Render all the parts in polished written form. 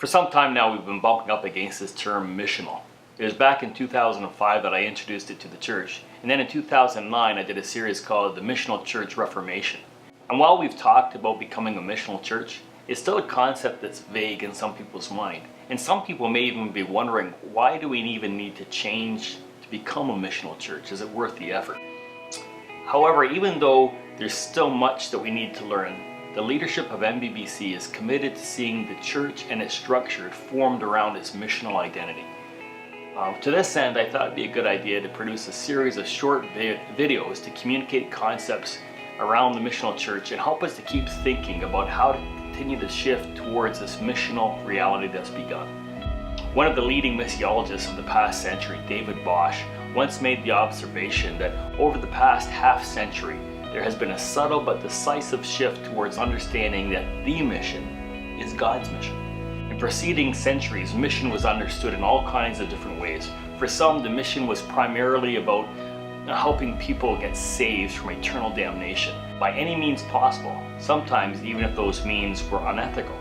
For some time now, we've been bumping up against this term missional. It was back in 2005 that I introduced it to the church, and then in 2009 I did a series called The Missional Church Reformation. And while we've talked about becoming a missional church, it's still a concept that's vague in some people's mind. And some people may even be wondering, why do we even need to change to become a missional church? Is it worth the effort? However, even though there's still much that we need to learn, the leadership of MBBC is committed to seeing the church and its structure formed around its missional identity. To this end, I thought it'd be a good idea to produce a series of short videos to communicate concepts around the missional church and help us to keep thinking about how to continue to shift towards this missional reality that's begun. One of the leading missiologists of the past century, David Bosch, once made the observation that over the past half century, there has been a subtle but decisive shift towards understanding that the mission is God's mission. In preceding centuries, mission was understood in all kinds of different ways. For some, the mission was primarily about helping people get saved from eternal damnation by any means possible, sometimes even if those means were unethical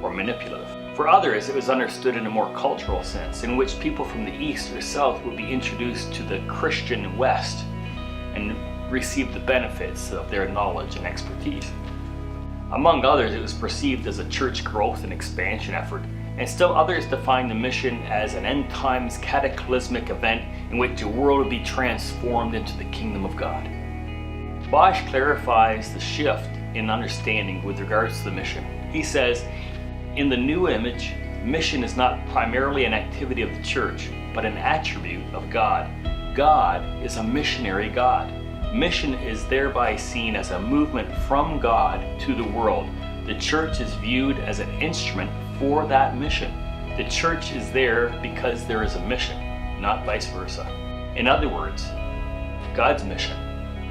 or manipulative. For others, it was understood in a more cultural sense, in which people from the East or South would be introduced to the Christian West and receive the benefits of their knowledge and expertise. Among others, it was perceived as a church growth and expansion effort, and still others defined the mission as an end times cataclysmic event in which the world would be transformed into the kingdom of God. Bosch clarifies the shift in understanding with regards to the mission. He says, in the new image, mission is not primarily an activity of the church, but an attribute of God. God is a missionary God. Mission is thereby seen as a movement from God to the world. The church is viewed as an instrument for that mission. The church is there because there is a mission, not vice versa. In other words, God's mission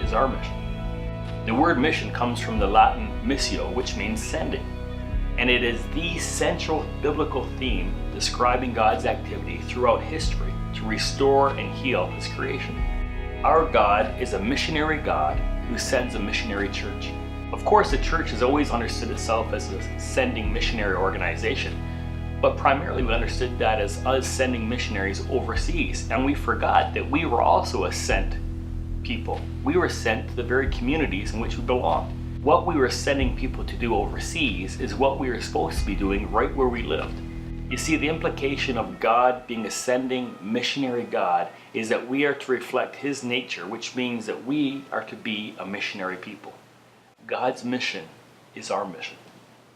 is our mission. The word mission comes from the Latin missio, which means sending. And it is the central biblical theme describing God's activity throughout history to restore and heal His creation. Our God is a missionary God who sends a missionary church. Of course, the church has always understood itself as a sending missionary organization, but primarily we understood that as us sending missionaries overseas, and we forgot that we were also a sent people. We were sent to the very communities in which we belonged. What we were sending people to do overseas is what we were supposed to be doing right where we lived. You see, the implication of God being a sending missionary God is that we are to reflect His nature, which means that we are to be a missionary people. God's mission is our mission.